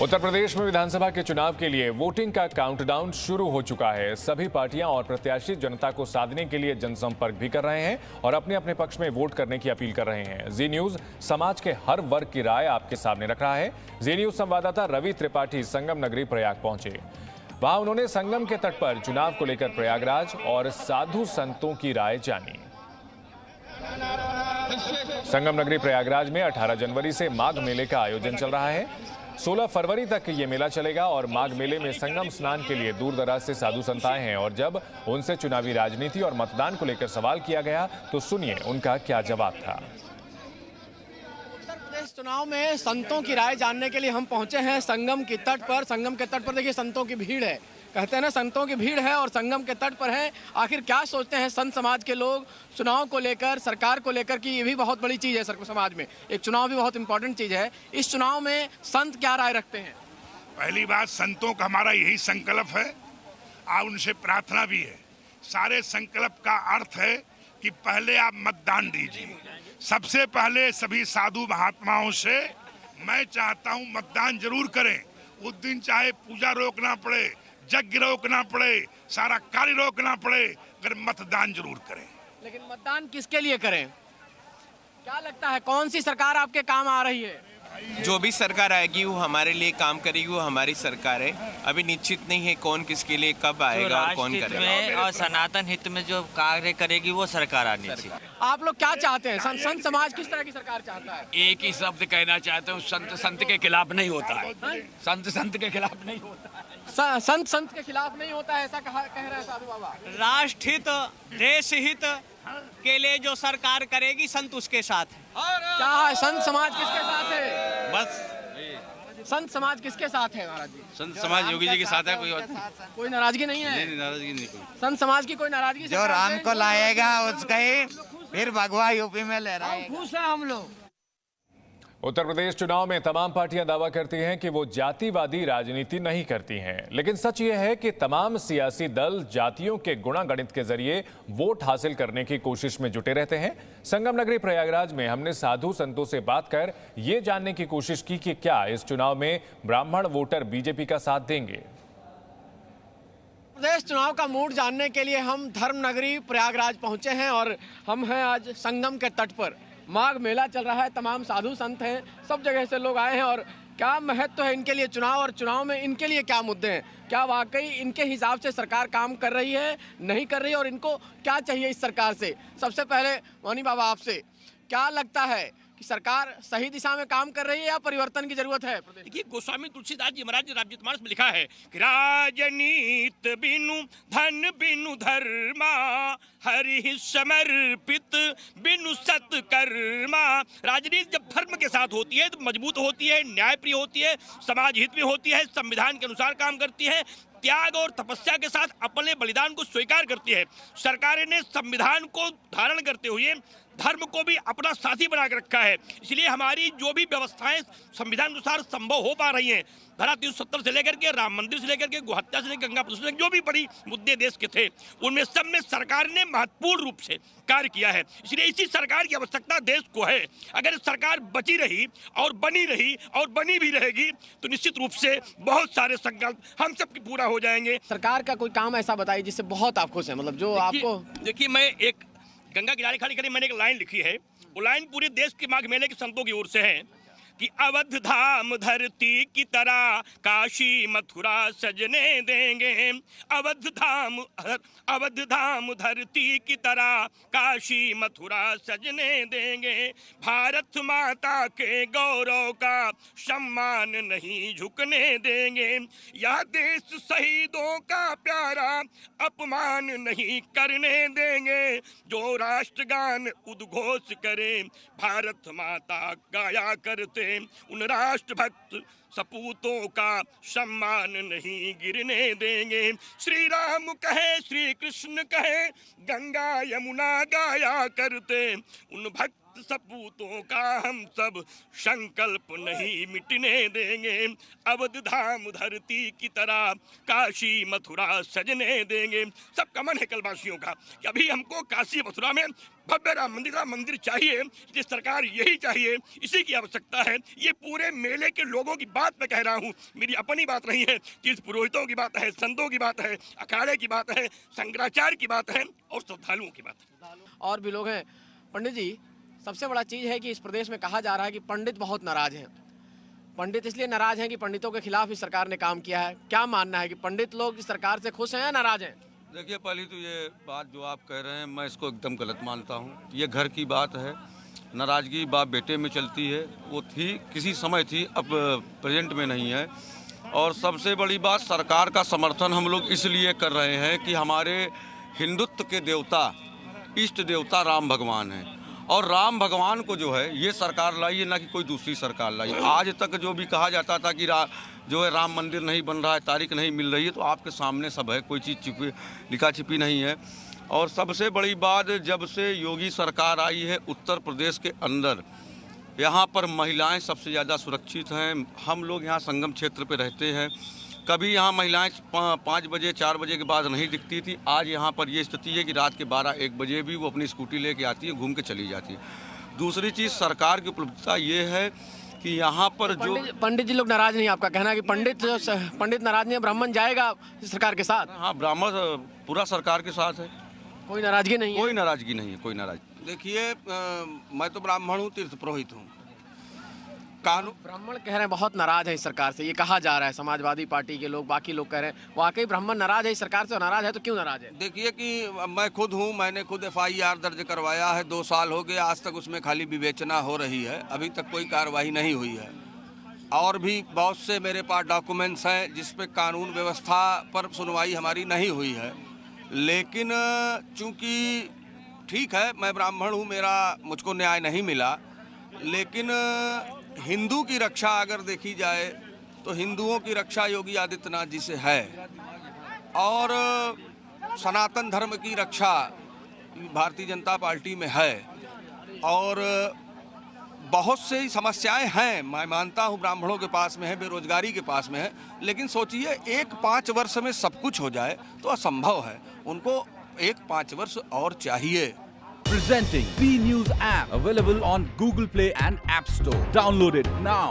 उत्तर प्रदेश में विधानसभा के चुनाव के लिए वोटिंग का काउंटडाउन शुरू हो चुका है। सभी पार्टियां और प्रत्याशी जनता को साधने के लिए जनसंपर्क भी कर रहे हैं और अपने अपने पक्ष में वोट करने की अपील कर रहे हैं। जी न्यूज समाज के हर वर्ग की राय आपके सामने रख रहा है। जी न्यूज संवाददाता रवि त्रिपाठी संगम नगरी प्रयाग पहुंचे। वहां उन्होंने संगम के तट पर चुनाव को लेकर प्रयागराज और साधु संतों की राय जानी। संगम नगरी प्रयागराज में 18 जनवरी से माघ मेले का आयोजन चल रहा है। 16 फरवरी तक ये मेला चलेगा और माघ मेले में संगम स्नान के लिए दूर दराज से साधु संत आए हैं और जब उनसे चुनावी राजनीति और मतदान को लेकर सवाल किया गया तो सुनिए उनका क्या जवाब था। उत्तर प्रदेश चुनाव में संतों की राय जानने के लिए हम पहुंचे हैं संगम के तट पर। संगम के तट पर देखिए संतों की भीड़ है, कहते हैं ना संतों की भीड़ है और संगम के तट पर है। आखिर क्या सोचते हैं संत समाज के लोग चुनाव को लेकर, सरकार को लेकर कि ये भी बहुत बड़ी चीज़ है सर समाज में, एक चुनाव भी बहुत इंपॉर्टेंट चीज़ है। इस चुनाव में संत क्या राय रखते हैं? पहली बात, संतों का हमारा यही संकल्प है और उनसे प्रार्थना भी है। सारे संकल्प का अर्थ है कि पहले आप मतदान दीजिए। सबसे पहले सभी साधु महात्माओं से मैं चाहता हूँ मतदान जरूर करें। उस दिन चाहे पूजा रोकना पड़े, यज्ञ रोकना पड़े, सारा कार्य रोकना पड़े, अगर मतदान जरूर करें। लेकिन मतदान किसके लिए करें? क्या लगता है कौन सी सरकार आपके काम आ रही है? जो भी सरकार आएगी वो हमारे लिए काम करेगी, वो हमारी सरकार है। अभी निश्चित नहीं है कौन किसके लिए कब आएगा और कौन करेगा। और सनातन हित में जो कार्य करेगी वो सरकार आनी चाहिए। आप लोग क्या चाहते हैं? संत समाज किस तरह की सरकार चाहता है? एक ही शब्द कहना चाहता हूँ, संत संत के खिलाफ नहीं होता है। संत संत के खिलाफ नहीं होता है। संत के खिलाफ नहीं होता है, ऐसा कह रहे हैं साधु बाबा। राष्ट्र हित, देश हित के लिए जो सरकार करेगी संत उसके साथ है। क्या है संत समाज किसके साथ है? बस संत समाज किसके साथ है महाराज जी? संत समाज योगी जी के साथ है। कोई नाराजगी नहीं है? नहीं, नाराजगी नहीं कोई। संत समाज की कोई नाराजगी? जो राम को लाएगा उसका ही फिर भगवा यूपी में ले रहा है। खुश है हम लोग। उत्तर प्रदेश चुनाव में तमाम पार्टियां दावा करती हैं कि वो जातिवादी राजनीति नहीं करती हैं, लेकिन सच ये है कि तमाम सियासी दल जातियों के गुणागणित के जरिए वोट हासिल करने की कोशिश में जुटे रहते हैं। संगम नगरी प्रयागराज में हमने साधु संतों से बात कर ये जानने की कोशिश की कि क्या इस चुनाव में ब्राह्मण वोटर बीजेपी का साथ देंगे। प्रदेश चुनाव का मूड जानने के लिए हम धर्म नगरी प्रयागराज पहुंचे हैं और हम हैं आज संगम के तट पर। माघ मेला चल रहा है, तमाम साधु संत हैं, सब जगह से लोग आए हैं और क्या महत्व है इनके लिए चुनाव और चुनाव में इनके लिए क्या मुद्दे हैं, क्या वाकई इनके हिसाब से सरकार काम कर रही है, नहीं कर रही है और इनको क्या चाहिए इस सरकार से। सबसे पहले वानी बाबा आपसे क्या लगता है कि सरकार सही दिशा में काम कर रही है या परिवर्तन की जरूरत है? देखिए, गोस्वामी तुलसीदास जी महाराज ने रामचरितमानस में लिखा है कि राजनीत बिनु धन बिनु धर्मा, हरि समर्पित बिनु सत्कर्मा। राजनीति जब धर्म के साथ होती है तो मजबूत होती है, न्यायप्रिय होती है, समाज हित में होती है, संविधान के अनुसार काम करती है, त्याग और तपस्या के साथ अपने बलिदान को स्वीकार करती है। सरकार ने संविधान को धारण करते हुए धर्म को भी अपना साथी बना के रखा है। इसलिए हमारी जो भी व्यवस्थाएं संविधान के अनुसार संभव हो पा रही हैं, धारा 370 से लेकर के राम मंदिर से लेकर के गोहत्या से लेकर गंगा प्रदूषण, जो भी बड़ी मुद्दे देश के थे उनमें सब में सरकार ने महत्वपूर्ण रूप से कार्य किया है। इसलिए इसी सरकार की आवश्यकता देश को है। अगर सरकार बची रही और बनी रही और बनी भी रहेगी तो निश्चित रूप से बहुत सारे संकल्प हम सबके पूरा हो जाएंगे। सरकार का कोई काम ऐसा बताइए जिससे बहुत आप खुश हैं, मतलब जो आपको। देखिए, मैं एक गंगा किनारे खड़ी खड़ी मैंने एक लाइन लिखी है। वो लाइन पूरे देश के माघ मेले के संतों की ओर से है कि अवध धाम धरती की तरह काशी मथुरा सजने देंगे। अवध धाम धरती की तरह काशी मथुरा सजने देंगे। भारत माता के गौरव का सम्मान नहीं झुकने देंगे। यह देश शहीदों का प्यारा अपमान नहीं करने देंगे। जो राष्ट्रगान उद्घोष करे भारत माता गाया करते, उन राष्ट्रभक्त सपूतों का सम्मान नहीं गिरने देंगे। श्री राम कहे, श्री कृष्ण कहे, गंगा यमुना गाया करते, उन भक्त सत्य सपूतों का हम सब संकल्प नहीं मिटने देंगे। अवध धाम धरती की तरह काशी मथुरा सजने देंगे। सबका मन है कलवासियों का कि अभी हमको काशी मथुरा में भव्य राम मंदिर चाहिए। ये सरकार यही चाहिए, इसी की आवश्यकता है। ये पूरे मेले के लोगों की बात मैं कह रहा हूँ, मेरी अपनी बात नहीं है। तीर्थ पुरोहितों की बात है, संतों की बात है, अखाड़े की बात है, शंकराचार्य की बात है और श्रद्धालुओं की बात है। और भी लोग हैं। पंडित जी, सबसे बड़ा चीज़ है कि इस प्रदेश में कहा जा रहा है कि पंडित बहुत नाराज हैं। पंडित इसलिए नाराज हैं कि पंडितों के खिलाफ ही सरकार ने काम किया है। क्या मानना है कि पंडित लोग इस सरकार से खुश हैं या नाराज हैं? देखिए, पहली तो ये बात जो आप कह रहे हैं मैं इसको एकदम गलत मानता हूँ। ये घर की बात है। नाराज़गी बाप बेटे में चलती है, वो थी किसी समय थी, अब प्रेजेंट में नहीं है। और सबसे बड़ी बात, सरकार का समर्थन हम लोग इसलिए कर रहे हैं कि हमारे हिंदुत्व के देवता, इष्ट देवता राम भगवान हैं। और राम भगवान को जो है ये सरकार लाई है, ना कि कोई दूसरी सरकार लाई। आज तक जो भी कहा जाता था कि जो है राम मंदिर नहीं बन रहा है, तारीख नहीं मिल रही है, तो आपके सामने सब है, कोई चीज़ लिखा छिपी नहीं है। और सबसे बड़ी बात, जब से योगी सरकार आई है उत्तर प्रदेश के अंदर, यहाँ पर महिलाएं सबसे ज़्यादा सुरक्षित हैं। हम लोग यहाँ संगम क्षेत्र पे रहते हैं, कभी यहाँ महिलाएं 5 बजे 4 बजे के बाद नहीं दिखती थी। आज यहाँ पर ये स्थिति है कि रात के 12-1 बजे भी वो अपनी स्कूटी लेके आती है, घूम के चली जाती है। दूसरी चीज़, सरकार की उपलब्धता ये है कि यहाँ पर जो पंडित जी लोग नाराज नहीं, आपका कहना है कि पंडित नाराज नहीं है, ब्राह्मण जाएगा सरकार के साथ? हाँ, ब्राह्मण पूरा सरकार के साथ है, कोई नाराजगी नहीं है? कोई नाराजगी नहीं है, कोई नाराजगी। देखिए, मैं तो ब्राह्मण हूँ, तीर्थ पुरोहित हूँ। कानून, ब्राह्मण कह रहे हैं बहुत नाराज है इस सरकार से, ये कहा जा रहा है। समाजवादी पार्टी के लोग, बाकी लोग कह रहे हैं वाकई ब्राह्मण नाराज है इस सरकार से। और नाराज है तो क्यों नाराज है? देखिए कि मैं खुद हूँ, मैंने खुद FIR दर्ज करवाया है, 2 साल हो गए, आज तक उसमें खाली विवेचना हो रही है, अभी तक कोई कार्रवाई नहीं हुई है। और भी बहुत से मेरे पास डॉक्यूमेंट्स हैं जिस पे कानून व्यवस्था पर सुनवाई हमारी नहीं हुई है। लेकिन चूँकि ठीक है, मैं ब्राह्मण हूँ, मुझको न्याय नहीं मिला, लेकिन हिंदू की रक्षा अगर देखी जाए तो हिंदुओं की रक्षा योगी आदित्यनाथ जी से है, और सनातन धर्म की रक्षा भारतीय जनता पार्टी में है। और बहुत सी समस्याएं हैं, मैं मानता हूं ब्राह्मणों के पास में है, बेरोजगारी के पास में है, लेकिन सोचिए 1-5 वर्ष में सब कुछ हो जाए तो असंभव है। उनको 1-5 वर्ष और चाहिए। Presenting B News app, available on Google Play and App Store. Download it now.